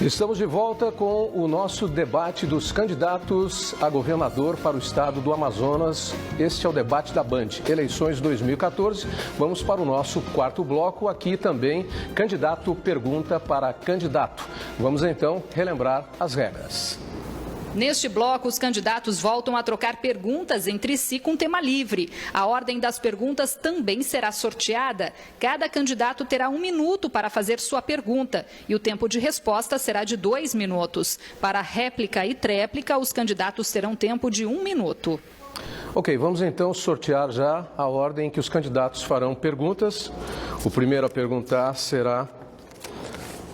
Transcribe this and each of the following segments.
Estamos de volta com o nosso debate dos candidatos a governador para o estado do Amazonas. Este é o debate da Band, eleições 2014. Vamos para o nosso quarto bloco. Aqui também, candidato pergunta para candidato. Vamos então relembrar as regras. Neste bloco, os candidatos voltam a trocar perguntas entre si com tema livre. A ordem das perguntas também será sorteada. Cada candidato terá 1 minuto para fazer sua pergunta e o tempo de resposta será de 2 minutos. Para réplica e tréplica, os candidatos terão tempo de 1 minuto. Ok, vamos então sortear já a ordem em que os candidatos farão perguntas. O primeiro a perguntar será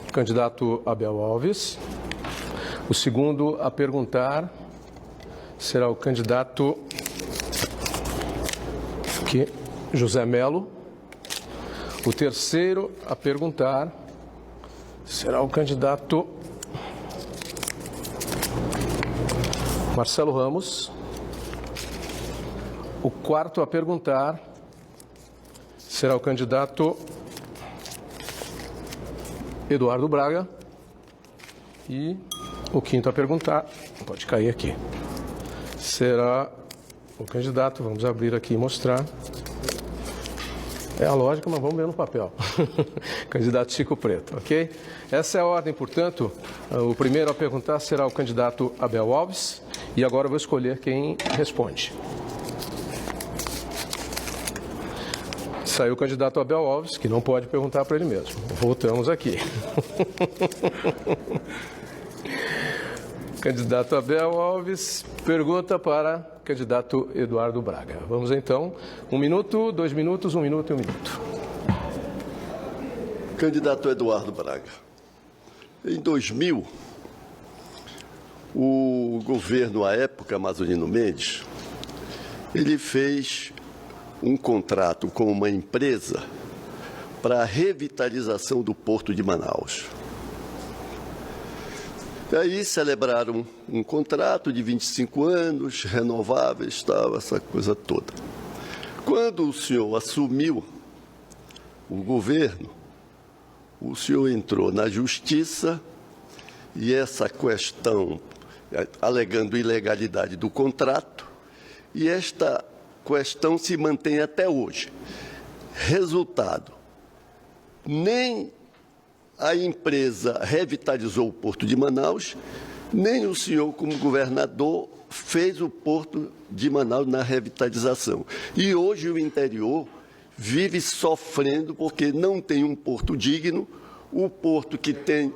o candidato Abel Alves. O segundo a perguntar será o candidato José Melo. O terceiro a perguntar será o candidato Marcelo Ramos. O quarto a perguntar será o candidato Eduardo Braga. E o quinto a perguntar, pode cair aqui, será o candidato, vamos abrir aqui e mostrar. É a lógica, mas vamos ver no papel. Candidato Chico Preto, ok? Essa é a ordem, portanto. O primeiro a perguntar será o candidato Abel Alves. E agora eu vou escolher quem responde. Saiu o candidato Abel Alves, que não pode perguntar para ele mesmo. Voltamos aqui. Candidato Abel Alves pergunta para candidato Eduardo Braga. Vamos então, 1 minuto, 2 minutos, 1 minuto e 1 minuto. Candidato Eduardo Braga. Em 2000, o governo, à época, Amazonino Mendes, ele fez um contrato com uma empresa para a revitalização do Porto de Manaus. E aí celebraram um contrato de 25 anos, renováveis, tal, essa coisa toda. Quando o senhor assumiu o governo, o senhor entrou na justiça e essa questão, alegando ilegalidade do contrato, e esta questão se mantém até hoje. Resultado, nem a empresa revitalizou o Porto de Manaus, nem o senhor, como governador, fez o Porto de Manaus na revitalização. E hoje o interior vive sofrendo porque não tem um porto digno, o porto que tem...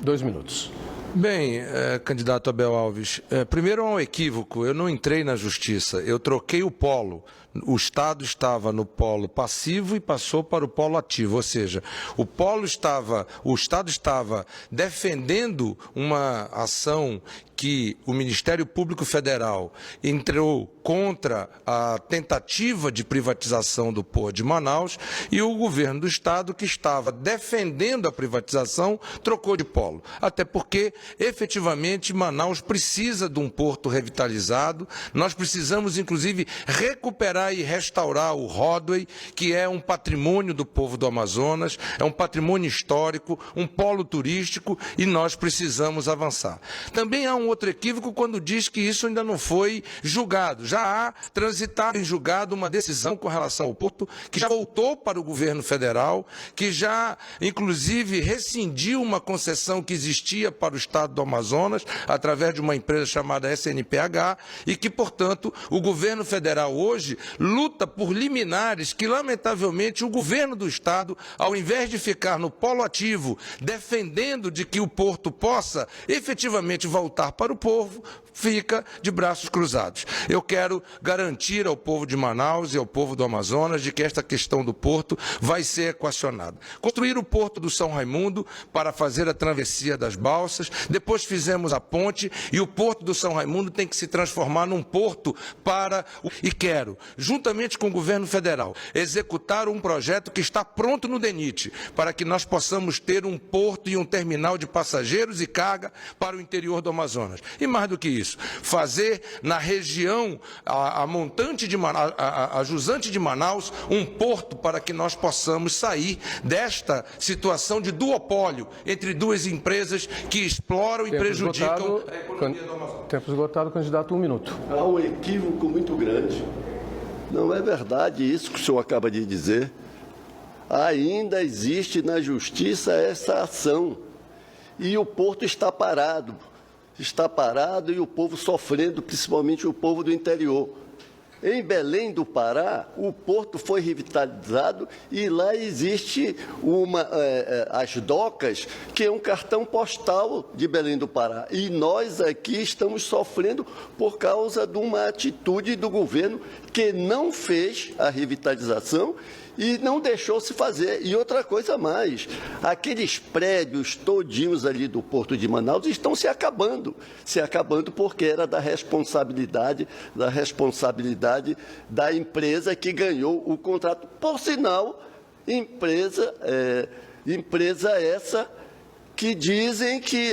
2 minutos. Bem, candidato Abel Alves, primeiro é um equívoco, eu não entrei na justiça, eu troquei o polo. O Estado estava no polo passivo e passou para o polo ativo, ou seja, o Estado estava defendendo uma ação que o Ministério Público Federal entrou contra a tentativa de privatização do Porto de Manaus e o governo do Estado, que estava defendendo a privatização, trocou de polo. Até porque, efetivamente, Manaus precisa de um porto revitalizado, nós precisamos, inclusive, recuperar e restaurar o Roadway, que é um patrimônio do povo do Amazonas, é um patrimônio histórico, um polo turístico e nós precisamos avançar. Também há um outro equívoco quando diz que isso ainda não foi julgado. Já há transitado em julgado uma decisão com relação ao porto, que já voltou para o governo federal, que já, inclusive, rescindiu uma concessão que existia para o estado do Amazonas, através de uma empresa chamada SNPH, e que, portanto, o governo federal hoje luta por liminares que, lamentavelmente, o governo do estado, ao invés de ficar no polo ativo, defendendo de que o porto possa efetivamente voltar para o povo, fica de braços cruzados. Eu quero garantir ao povo de Manaus e ao povo do Amazonas de que esta questão do porto vai ser equacionada. Construir o porto do São Raimundo para fazer a travessia das balsas, depois fizemos a ponte e o porto do São Raimundo tem que se transformar num porto para... E quero, juntamente com o governo federal, executar um projeto que está pronto no DENIT, para que nós possamos ter um porto e um terminal de passageiros e carga para o interior do Amazonas. Amazonas. E mais do que isso, fazer na região, a montante de Manaus, a jusante de Manaus, um porto para que nós possamos sair desta situação de duopólio entre duas empresas que exploram e prejudicam a economia do Amazonas. Tempo esgotado, candidato, 1 minuto. Há um equívoco muito grande. Não é verdade isso que o senhor acaba de dizer. Ainda existe na Justiça essa ação. E o porto está parado. Está parado e o povo sofrendo, principalmente o povo do interior. Em Belém do Pará, o porto foi revitalizado e lá existe as docas, que é um cartão postal de Belém do Pará. E nós aqui estamos sofrendo por causa de uma atitude do governo que não fez a revitalização e não deixou se fazer. E outra coisa mais, aqueles prédios todinhos ali do Porto de Manaus estão se acabando porque era da responsabilidade da empresa que ganhou o contrato. Por sinal, empresa essa que dizem que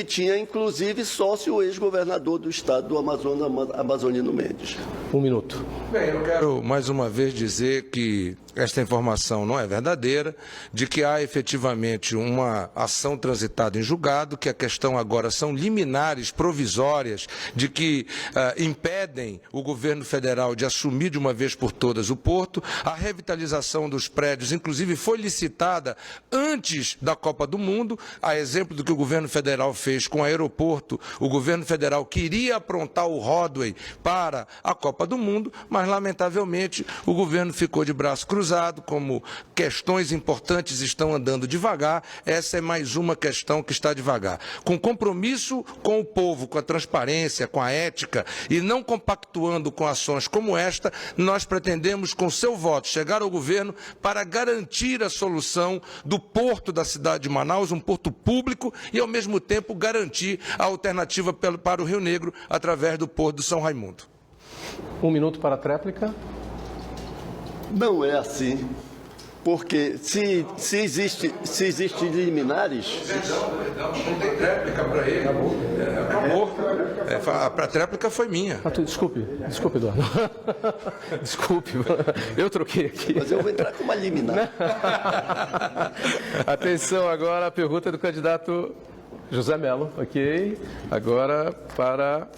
tinha inclusive sócio o ex-governador do estado do Amazonas, Amazonino Mendes. 1 minuto. Bem, eu quero mais uma vez dizer que esta informação não é verdadeira, de que há efetivamente uma ação transitada em julgado, que a questão agora são liminares provisórias, de que impedem o governo federal de assumir de uma vez por todas o porto. A revitalização dos prédios, inclusive, foi licitada antes da Copa do Mundo, a exemplo do que o governo federal fez com o aeroporto. O governo federal queria aprontar o roadway para a Copa do Mundo, mas, lamentavelmente, o governo ficou de braço cruzado, como questões importantes estão andando devagar, essa é mais uma questão que está devagar. Com compromisso com o povo, com a transparência, com a ética, e não compactuando com ações como esta, nós pretendemos, com seu voto, chegar ao governo para garantir a solução do porto da cidade de Manaus, um porto público, e, ao mesmo tempo, garantir a alternativa para o Rio Negro através do porto do São Raimundo. 1 minuto para a tréplica. Não é assim, porque se existe liminares... Não tem tréplica para ele. Acabou. A tréplica foi minha. Desculpe, Eduardo. Desculpe, eu troquei aqui. Mas eu vou entrar com uma liminar. Atenção agora, a pergunta do candidato José Mello, ok? Agora para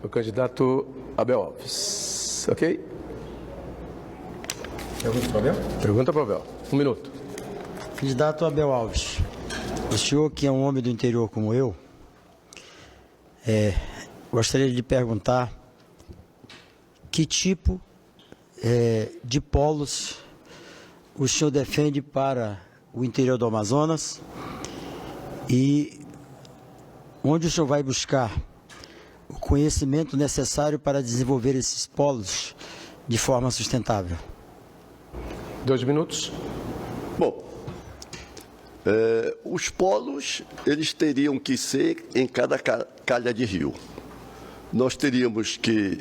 o candidato Abel Alves, ok? Pergunta para o Abel? Pergunta para o Abel. 1 minuto. Candidato Abel Alves, o senhor que é um homem do interior como eu, gostaria de lhe perguntar que tipo de polos o senhor defende para o interior do Amazonas e onde o senhor vai buscar o conhecimento necessário para desenvolver esses polos de forma sustentável. 2 minutos. Bom, os polos, eles teriam que ser em cada calha de rio. Nós teríamos que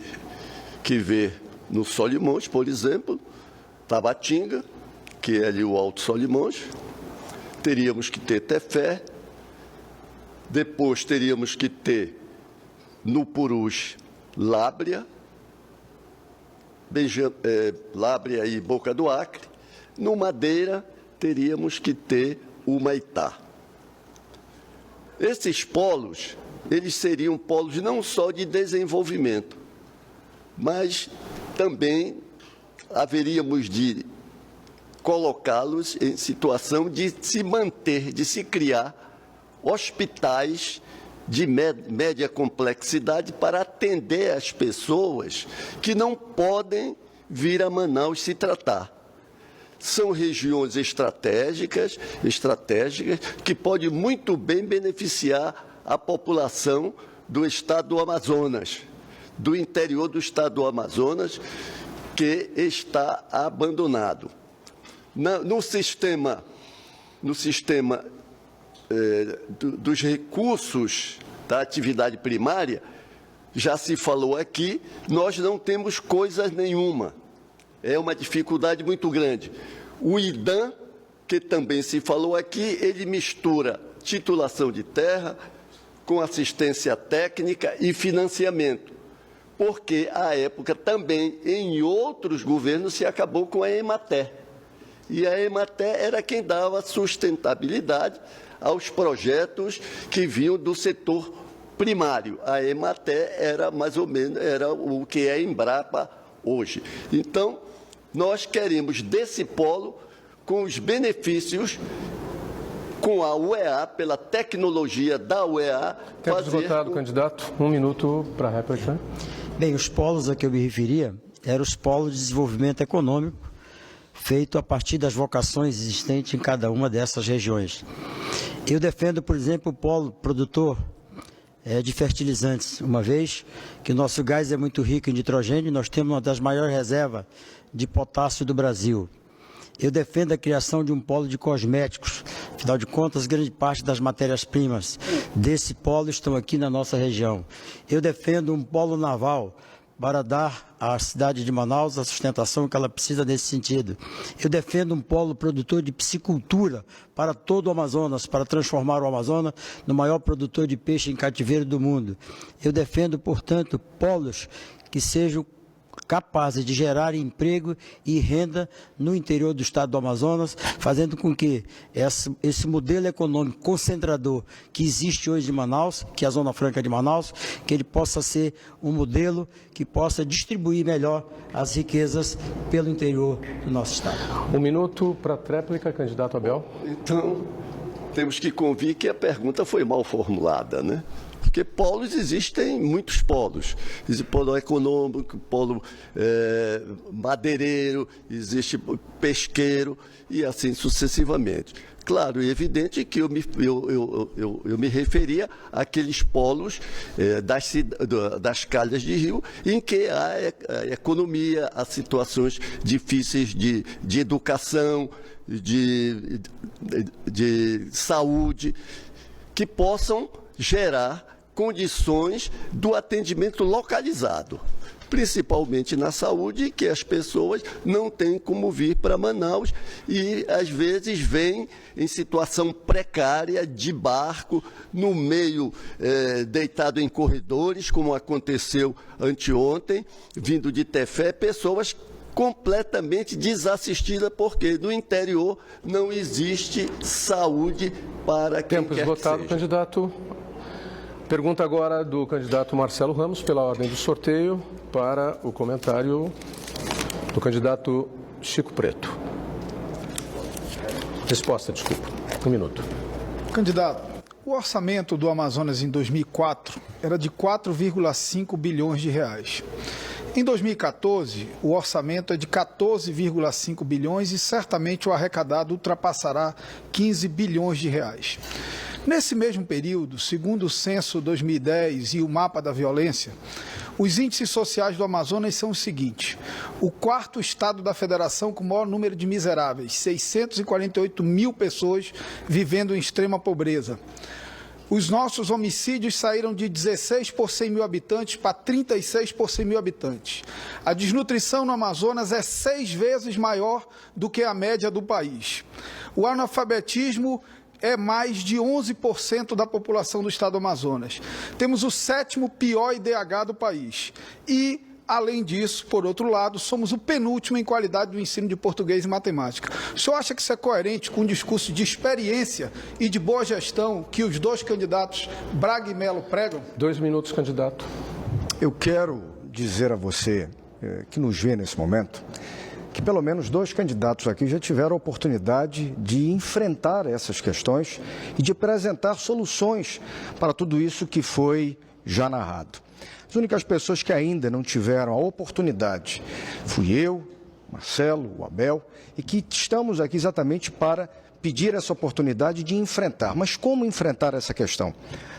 ver no Solimões, por exemplo, Tabatinga, que é ali o Alto Solimões. Teríamos que ter Tefé. Depois teríamos que ter no Purus, Lábrea, Lábrea e Boca do Acre. No Madeira, teríamos que ter o Maitá. Esses polos, eles seriam polos não só de desenvolvimento, mas também haveríamos de colocá-los em situação de se manter, de se criar hospitais de média complexidade para atender as pessoas que não podem vir a Manaus se tratar. São regiões estratégicas que podem muito bem beneficiar a população do estado do Amazonas, do interior do estado do Amazonas, que está abandonado. No sistema dos recursos da atividade primária, já se falou aqui, nós não temos coisa nenhuma. É uma dificuldade muito grande. O IDAM, que também se falou aqui, ele mistura titulação de terra com assistência técnica e financiamento, porque, à época, também, em outros governos, se acabou com a Emater. E a Emater era quem dava sustentabilidade aos projetos que vinham do setor primário. A Emater era mais ou menos o que é a Embrapa hoje. Então, nós queremos desse polo, com os benefícios, com a UEA, pela tecnologia da UEA, Tempo esgotado, candidato. 1 minuto para a réplica. Bem, os polos a que eu me referia eram os polos de desenvolvimento econômico feito a partir das vocações existentes em cada uma dessas regiões. Eu defendo, por exemplo, o polo produtor de fertilizantes, uma vez que o nosso gás é muito rico em nitrogênio, nós temos uma das maiores reservas de potássio do Brasil. Eu defendo a criação de um polo de cosméticos. Afinal de contas, grande parte das matérias-primas desse polo estão aqui na nossa região. Eu defendo um polo naval para dar à cidade de Manaus a sustentação que ela precisa nesse sentido. Eu defendo um polo produtor de piscicultura para todo o Amazonas, para transformar o Amazonas no maior produtor de peixe em cativeiro do mundo. Eu defendo, portanto, polos que sejam capazes de gerar emprego e renda no interior do estado do Amazonas, fazendo com que esse modelo econômico concentrador que existe hoje em Manaus, que é a Zona Franca de Manaus, que ele possa ser um modelo que possa distribuir melhor as riquezas pelo interior do nosso estado. 1 minuto para a tréplica, candidato Abel. Então, temos que convir que a pergunta foi mal formulada, né? Porque polos existem muitos polos. Existe polo econômico, polo madeireiro, existe pesqueiro e assim sucessivamente. Claro e evidente que eu me referia àqueles polos das calhas de rio em que há a economia, há situações difíceis de educação, de saúde, que possam gerar condições do atendimento localizado, principalmente na saúde, que as pessoas não têm como vir para Manaus e, às vezes, vêm em situação precária, de barco, no meio, deitado em corredores, como aconteceu anteontem, vindo de Tefé, pessoas completamente desassistidas, porque no interior não existe saúde para quem Tempo quer esgotado, que seja. candidato. Pergunta agora do candidato Marcelo Ramos, pela ordem do sorteio, para o comentário do candidato Chico Preto. Resposta, desculpa. 1 minuto. Candidato, o orçamento do Amazonas em 2004 era de 4,5 bilhões de reais. Em 2014, o orçamento é de 14,5 bilhões e certamente o arrecadado ultrapassará 15 bilhões de reais. Nesse mesmo período, segundo o Censo 2010 e o Mapa da Violência, os índices sociais do Amazonas são os seguintes: o 4º estado da federação com o maior número de miseráveis, 648 mil pessoas vivendo em extrema pobreza. Os nossos homicídios saíram de 16 por 100 mil habitantes para 36 por 100 mil habitantes. A desnutrição no Amazonas é 6 vezes maior do que a média do país. O analfabetismo é mais de 11% da população do estado do Amazonas. Temos o 7º pior IDH do país. E, além disso, por outro lado, somos o penúltimo em qualidade do ensino de português e matemática. O senhor acha que isso é coerente com o discurso de experiência e de boa gestão que os dois candidatos Braga e Mello pregam? 2 minutos, candidato. Eu quero dizer a você que nos vê nesse momento que pelo menos 2 candidatos aqui já tiveram a oportunidade de enfrentar essas questões e de apresentar soluções para tudo isso que foi já narrado. As únicas pessoas que ainda não tiveram a oportunidade fui eu, Marcelo, o Abel, e que estamos aqui exatamente para pedir essa oportunidade de enfrentar. Mas como enfrentar essa questão?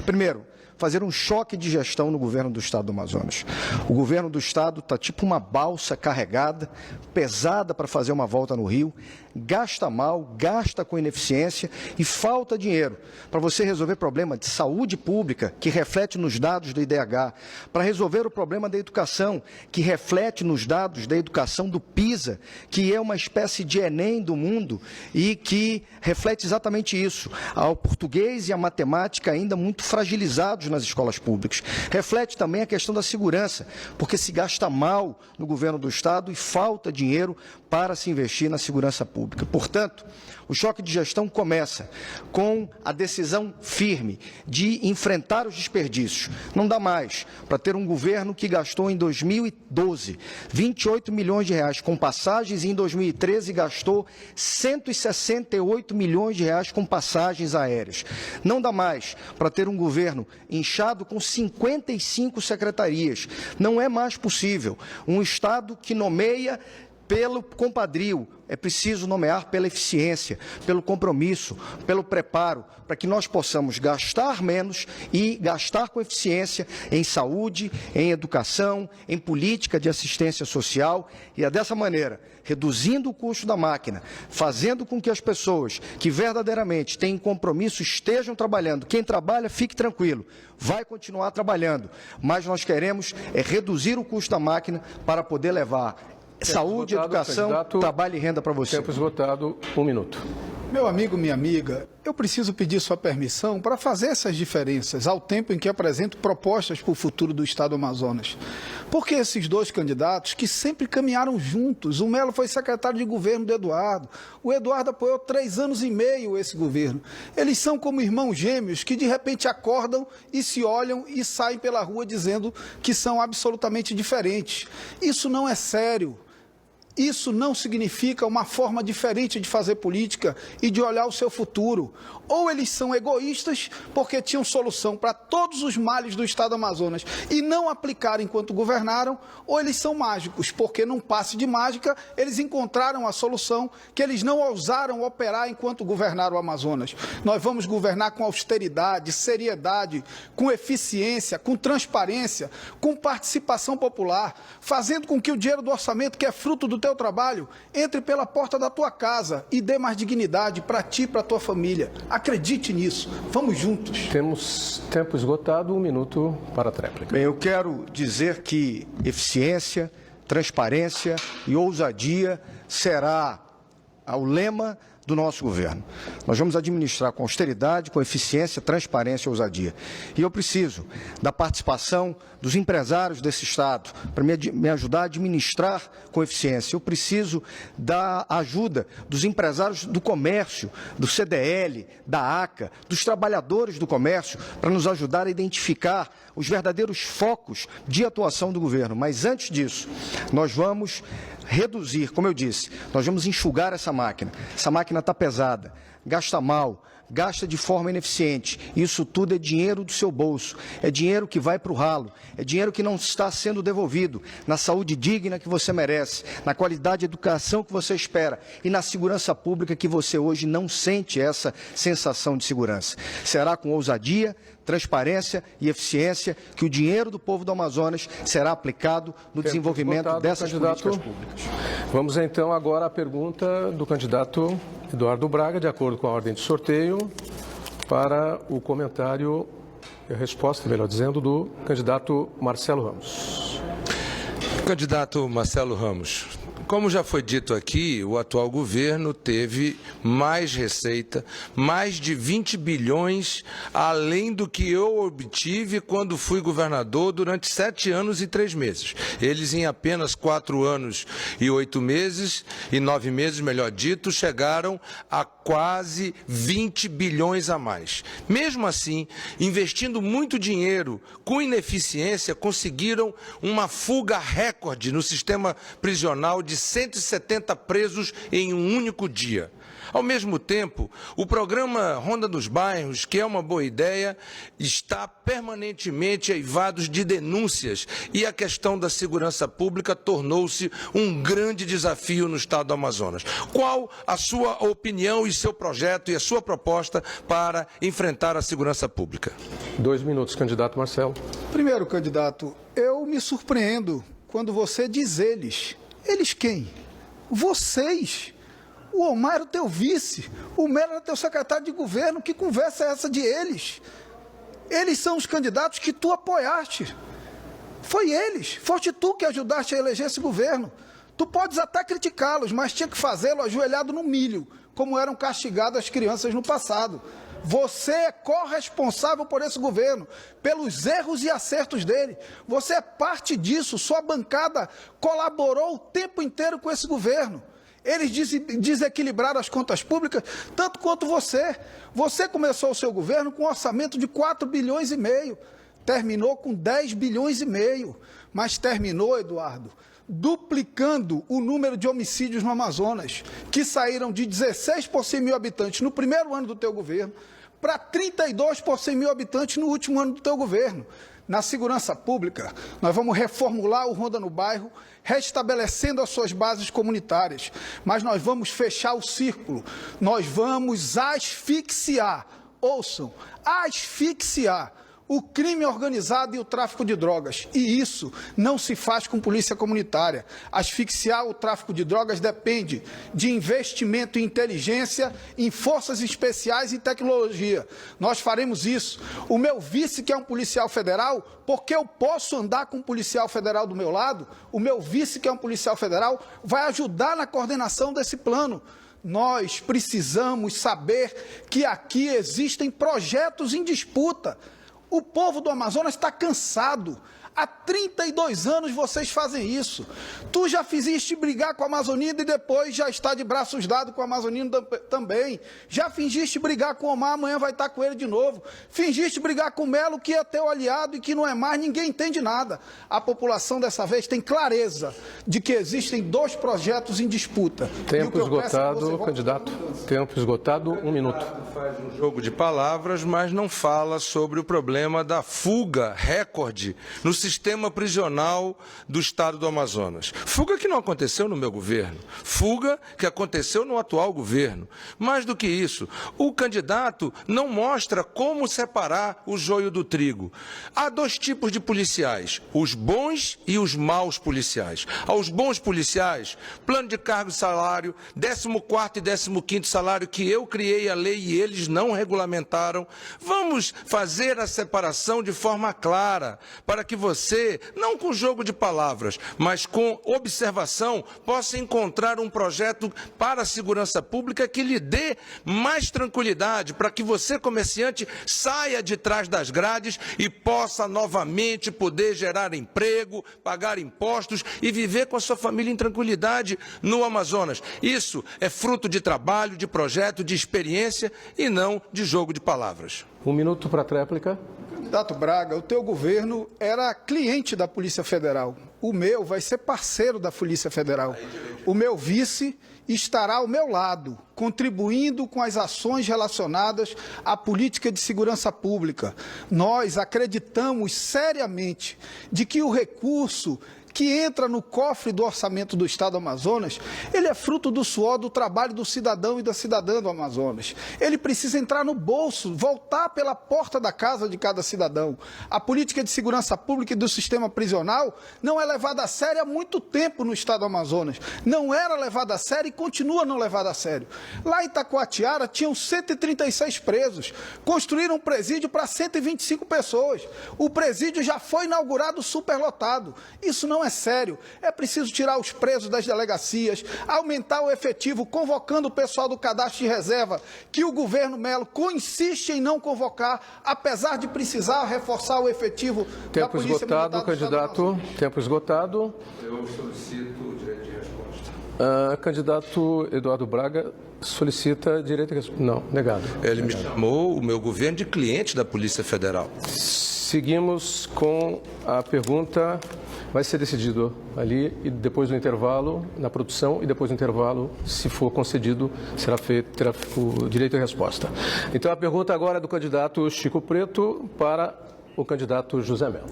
Primeiro, fazer um choque de gestão no governo do Estado do Amazonas. O governo do Estado está tipo uma balsa carregada, pesada para fazer uma volta no Rio, gasta mal, gasta com ineficiência e falta dinheiro para você resolver problema de saúde pública, que reflete nos dados do IDH, para resolver o problema da educação, que reflete nos dados da educação do PISA, que é uma espécie de Enem do mundo e que reflete exatamente isso. O português e a matemática ainda muito fragilizados nas escolas públicas. Reflete também a questão da segurança, porque se gasta mal no governo do Estado e falta dinheiro para se investir na segurança pública. Portanto, o choque de gestão começa com a decisão firme de enfrentar os desperdícios. Não dá mais para ter um governo que gastou em 2012 28 milhões de reais com passagens e em 2013 gastou 168 milhões de reais com passagens aéreas. Não dá mais para ter um governo inchado com 55 secretarias. Não é mais possível um Estado que nomeia pelo compadrio. É preciso nomear pela eficiência, pelo compromisso, pelo preparo, para que nós possamos gastar menos e gastar com eficiência em saúde, em educação, em política de assistência social e é dessa maneira, reduzindo o custo da máquina, fazendo com que as pessoas que verdadeiramente têm compromisso estejam trabalhando. Quem trabalha, fique tranquilo, vai continuar trabalhando, mas nós queremos reduzir o custo da máquina para poder levar saúde, educação, trabalho e renda para você. Tempo esgotado, 1 minuto. Meu amigo, minha amiga, eu preciso pedir sua permissão para fazer essas diferenças ao tempo em que apresento propostas para o futuro do Estado do Amazonas. Porque esses dois candidatos que sempre caminharam juntos, o Melo foi secretário de governo do Eduardo, o Eduardo apoiou 3 anos e meio esse governo. Eles são como irmãos gêmeos que de repente acordam e se olham e saem pela rua dizendo que são absolutamente diferentes. Isso não é sério. Isso não significa uma forma diferente de fazer política e de olhar o seu futuro. Ou eles são egoístas porque tinham solução para todos os males do Estado do Amazonas e não aplicaram enquanto governaram, ou eles são mágicos, porque num passe de mágica eles encontraram a solução que eles não ousaram operar enquanto governaram o Amazonas. Nós vamos governar com austeridade, seriedade, com eficiência, com transparência, com participação popular, fazendo com que o dinheiro do orçamento, que é fruto do teu trabalho, entre pela porta da tua casa e dê mais dignidade para ti e para a tua família. Acredite nisso. Vamos juntos. Temos tempo esgotado, 1 minuto para a tréplica. Bem, eu quero dizer que eficiência, transparência e ousadia será o lema do nosso governo. Nós vamos administrar com austeridade, com eficiência, transparência e ousadia. E eu preciso da participação dos empresários desse Estado para me ajudar a administrar com eficiência. Eu preciso da ajuda dos empresários do comércio, do CDL, da ACA, dos trabalhadores do comércio, para nos ajudar a identificar os verdadeiros focos de atuação do governo. Mas antes disso, nós vamos reduzir, como eu disse, nós vamos enxugar essa máquina. Essa máquina está pesada, gasta mal, gasta de forma ineficiente. Isso tudo é dinheiro do seu bolso, é dinheiro que vai para o ralo, é dinheiro que não está sendo devolvido na saúde digna que você merece, na qualidade de educação que você espera e na segurança pública que você hoje não sente essa sensação de segurança. Será com ousadia, transparência e eficiência que o dinheiro do povo do Amazonas será aplicado no desenvolvimento dessas políticas públicas. Vamos então agora à pergunta do candidato Eduardo Braga, de acordo com a ordem de sorteio, para o comentário, a resposta, melhor dizendo, do candidato Marcelo Ramos. Candidato Marcelo Ramos, como já foi dito aqui, o atual governo teve mais receita, mais de 20 bilhões, além do que eu obtive quando fui governador durante 7 anos e 3 meses. Eles, em apenas 4 anos e 8 meses, e 9 meses, melhor dito, chegaram a quase 20 bilhões a mais. Mesmo assim, investindo muito dinheiro com ineficiência, conseguiram uma fuga recorde no sistema prisional de 170 presos em um único dia. Ao mesmo tempo, o programa Ronda dos Bairros, que é uma boa ideia, está permanentemente eivado de denúncias e a questão da segurança pública tornou-se um grande desafio no estado do Amazonas. Qual a sua opinião e seu projeto e a sua proposta para enfrentar a segurança pública? 2 minutos, candidato Marcelo. Primeiro, candidato, eu me surpreendo quando você diz eles. Eles quem? Vocês. O Omar era o teu vice, o Melo era teu secretário de governo. Que conversa é essa de eles? Eles são os candidatos que tu apoiaste. Foi eles, foste tu que ajudaste a eleger esse governo. Tu podes até criticá-los, mas tinha que fazê-lo ajoelhado no milho, como eram castigadas as crianças no passado. Você é corresponsável por esse governo, pelos erros e acertos dele. Você é parte disso, sua bancada colaborou o tempo inteiro com esse governo. Eles desequilibraram as contas públicas tanto quanto você. Você começou o seu governo com um orçamento de 4,5 bilhões, terminou com 10,5 bilhões, mas terminou, Eduardo, duplicando o número de homicídios no Amazonas, que saíram de 16 por 100 mil habitantes no primeiro ano do teu governo para 32 por 100 mil habitantes no último ano do teu governo. Na segurança pública, nós vamos reformular o Ronda no Bairro, restabelecendo as suas bases comunitárias, mas nós vamos fechar o círculo, nós vamos asfixiar, ouçam, asfixiar o crime organizado e o tráfico de drogas. E isso não se faz com polícia comunitária. Asfixiar o tráfico de drogas depende de investimento em inteligência, em forças especiais e tecnologia. Nós faremos isso. O meu vice, que é um policial federal, porque eu posso andar com um policial federal do meu lado, o meu vice, que é um policial federal, vai ajudar na coordenação desse plano. Nós precisamos saber que aqui existem projetos em disputa. O povo do Amazonas está cansado. Há 32 anos vocês fazem isso. Tu já fizeste brigar com a Amazonina e depois já está de braços dados com a Amazonina também. Já fingiste brigar com o Omar, amanhã vai estar com ele de novo. Fingiste brigar com o Melo, que é teu aliado e que não é mais, ninguém entende nada. A população dessa vez tem clareza de que existem 2 projetos em disputa. Tempo esgotado, candidato. Tempo esgotado, 1 minuto. Faz um jogo de palavras, mas não fala sobre o problema da fuga recorde no sistema prisional do estado do Amazonas. Fuga que não aconteceu no meu governo, fuga que aconteceu no atual governo. Mais do que isso, o candidato não mostra como separar o joio do trigo. Há 2 tipos de policiais, os bons e os maus policiais. Aos bons policiais, plano de cargo e salário, 14º e 15º salário que eu criei a lei e eles não regulamentaram. Vamos fazer a separação de forma clara, para que você, não com jogo de palavras, mas com observação, possa encontrar um projeto para a segurança pública que lhe dê mais tranquilidade, para que você, comerciante, saia de trás das grades e possa novamente poder gerar emprego, pagar impostos e viver com a sua família em tranquilidade no Amazonas. Isso é fruto de trabalho, de projeto, de experiência e não de jogo de palavras. 1 minuto para a tréplica. Candidato Braga, o teu governo era cliente da Polícia Federal. O meu vai ser parceiro da Polícia Federal. O meu vice estará ao meu lado, contribuindo com as ações relacionadas à política de segurança pública. Nós acreditamos seriamente de que o recurso que entra no cofre do orçamento do Estado do Amazonas, ele é fruto do suor, do trabalho do cidadão e da cidadã do Amazonas. Ele precisa entrar no bolso, voltar pela porta da casa de cada cidadão. A política de segurança pública e do sistema prisional não é levada a sério há muito tempo no Estado do Amazonas. Não era levada a sério e continua não levada a sério. Lá em Itacoatiara tinham 136 presos. Construíram um presídio para 125 pessoas. O presídio já foi inaugurado superlotado. Isso não é sério. É preciso tirar os presos das delegacias, aumentar o efetivo, convocando o pessoal do cadastro de reserva, que o governo Melo insiste em não convocar, apesar de precisar reforçar o efetivo da Polícia Militar do Estado do Amazonas. Candidato. Tempo esgotado. Eu solicito o direito de resposta. Candidato Eduardo Braga solicita direito de resposta. Não, negado. Ele me chamou o meu governo de cliente da Polícia Federal. Seguimos com a pergunta vai ser decidido ali e depois do intervalo, na produção, e depois do intervalo, se for concedido, terá o direito à resposta. Então a pergunta agora é do candidato Chico Preto para o candidato José Mello.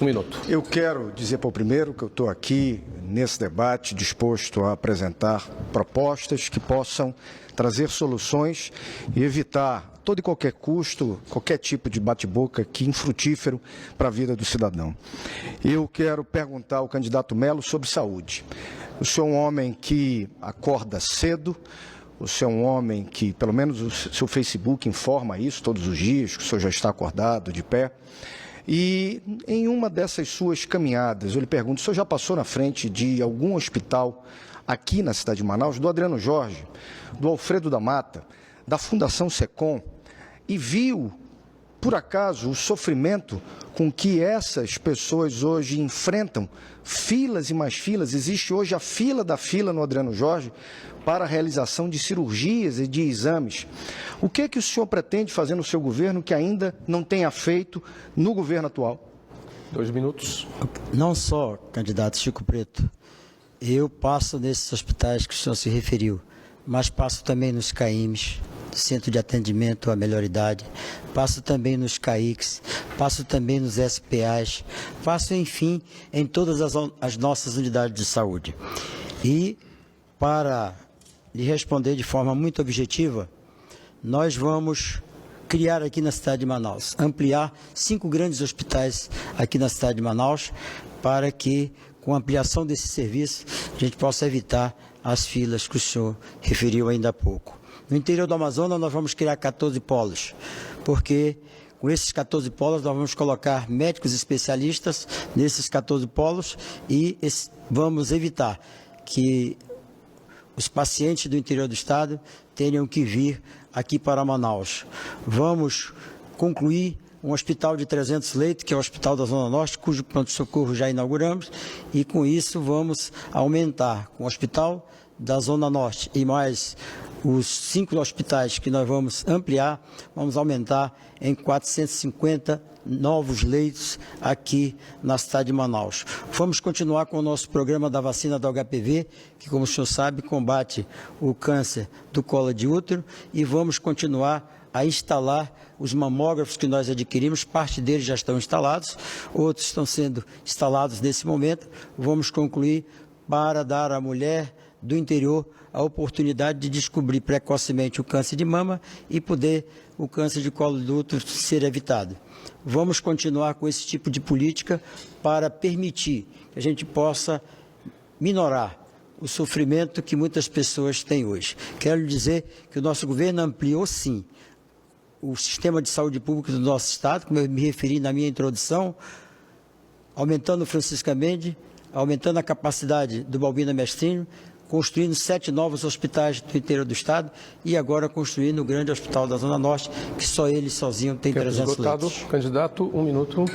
1 minuto. Eu quero dizer para o primeiro que eu estou aqui nesse debate disposto a apresentar propostas que possam trazer soluções e evitar todo e qualquer custo, qualquer tipo de bate-boca que infrutífero para a vida do cidadão. Eu quero perguntar ao candidato Mello sobre saúde. O senhor é um homem que acorda cedo, o senhor é um homem que, pelo menos o seu Facebook informa isso todos os dias, que o senhor já está acordado, de pé. E em uma dessas suas caminhadas, eu lhe pergunto, o senhor já passou na frente de algum hospital aqui na cidade de Manaus, do Adriano Jorge, do Alfredo da Mata, da Fundação Secom, e viu, por acaso, o sofrimento com que essas pessoas hoje enfrentam, filas e mais filas? Existe hoje a fila da fila no Adriano Jorge para a realização de cirurgias e de exames. O que é que o senhor pretende fazer no seu governo que ainda não tenha feito no governo atual? 2 minutos. Não só, candidato Chico Preto, eu passo nesses hospitais que o senhor se referiu, mas passo também nos CAIMs, Centro de Atendimento à Melhor Idade, passo também nos CAICs, passo também nos SPAs, passo, enfim, em todas as nossas unidades de saúde. E, para lhe responder de forma muito objetiva, nós vamos criar aqui na cidade de Manaus, ampliar 5 grandes hospitais aqui na cidade de Manaus, para que, com a ampliação desse serviço, a gente possa evitar as filas que o senhor referiu ainda há pouco. No interior do Amazonas, nós vamos criar 14 polos, porque com esses 14 polos nós vamos colocar médicos especialistas nesses 14 polos e vamos evitar que os pacientes do interior do estado tenham que vir aqui para Manaus. Vamos concluir um hospital de 300 leitos, que é o Hospital da Zona Norte, cujo pronto-socorro já inauguramos, e com isso vamos aumentar com o Hospital da Zona Norte e mais os 5 hospitais que nós vamos ampliar, vamos aumentar em 450 novos leitos aqui na cidade de Manaus. Vamos continuar com o nosso programa da vacina do HPV, que, como o senhor sabe, combate o câncer do colo de útero, e vamos continuar a instalar os mamógrafos que nós adquirimos, parte deles já estão instalados, outros estão sendo instalados nesse momento. Vamos concluir para dar à mulher do interior a oportunidade de descobrir precocemente o câncer de mama e poder o câncer de colo do útero ser evitado. Vamos continuar com esse tipo de política para permitir que a gente possa minorar o sofrimento que muitas pessoas têm hoje. Quero dizer que o nosso governo ampliou, sim, o sistema de saúde pública do nosso estado, como eu me referi na minha introdução, aumentando o Francisca Mendes, aumentando a capacidade do Balbino Mestrino, construindo 7 novos hospitais do interior do estado e agora construindo o grande hospital da Zona Norte, que só ele sozinho tem 300 leitos. Candidato, 1 minuto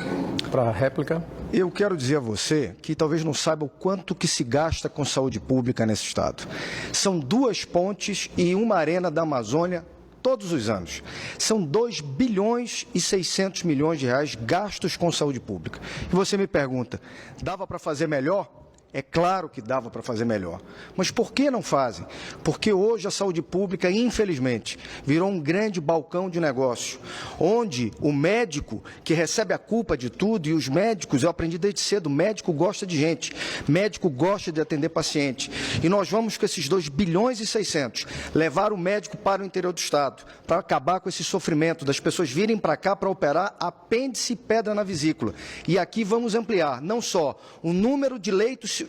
para a réplica. Eu quero dizer a você que talvez não saiba o quanto que se gasta com saúde pública nesse estado. São 2 pontes e uma arena da Amazônia todos os anos. São 2 bilhões e 600 milhões de reais gastos com saúde pública. E você me pergunta, dava para fazer melhor? É claro que dava para fazer melhor. Mas por que não fazem? Porque hoje a saúde pública, infelizmente, virou um grande balcão de negócio, onde o médico que recebe a culpa de tudo, e os médicos, eu aprendi desde cedo, médico gosta de gente, médico gosta de atender paciente. E nós vamos com esses 2 bilhões e 600 levar o médico para o interior do estado, para acabar com esse sofrimento das pessoas virem para cá para operar apêndice e pedra na vesícula. E aqui vamos ampliar não só o número de leitos,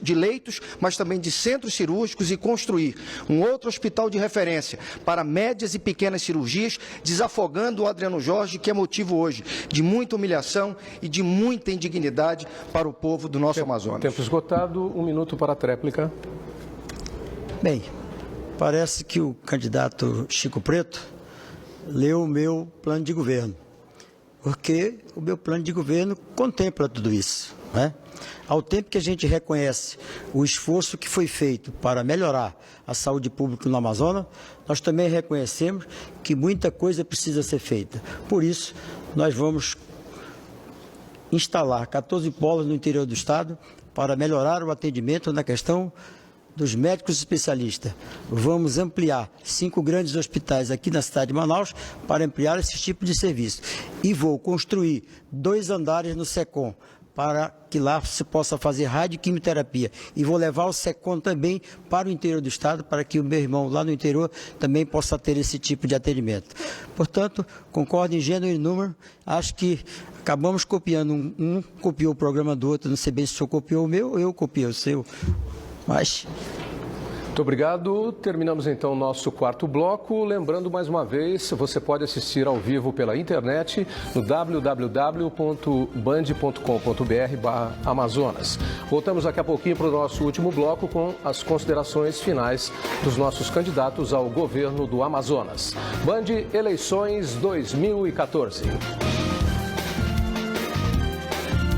mas também de centros cirúrgicos e construir um outro hospital de referência para médias e pequenas cirurgias, desafogando o Adriano Jorge, que é motivo hoje de muita humilhação e de muita indignidade para o povo do nosso Amazonas. Tempo esgotado, 1 minuto para a tréplica. Bem, parece que o candidato Chico Preto leu o meu plano de governo, porque o meu plano de governo contempla tudo isso, né? Ao tempo que a gente reconhece o esforço que foi feito para melhorar a saúde pública no Amazonas, nós também reconhecemos que muita coisa precisa ser feita. Por isso, nós vamos instalar 14 polos no interior do estado para melhorar o atendimento na questão dos médicos especialistas. Vamos ampliar 5 grandes hospitais aqui na cidade de Manaus para ampliar esse tipo de serviço. E vou construir 2 andares no SECOM para que lá se possa fazer radioquimioterapia. E vou levar o SECOM também para o interior do estado, para que o meu irmão lá no interior também possa ter esse tipo de atendimento. Portanto, concordo em gênero e número, acho que acabamos copiando, um copiou o programa do outro, não sei bem se o senhor copiou o meu ou eu copiei o seu, mas... Muito obrigado. Terminamos então o nosso quarto bloco. Lembrando mais uma vez, você pode assistir ao vivo pela internet no www.band.com.br/Amazonas. Voltamos daqui a pouquinho para o nosso último bloco com as considerações finais dos nossos candidatos ao governo do Amazonas. Band Eleições 2014.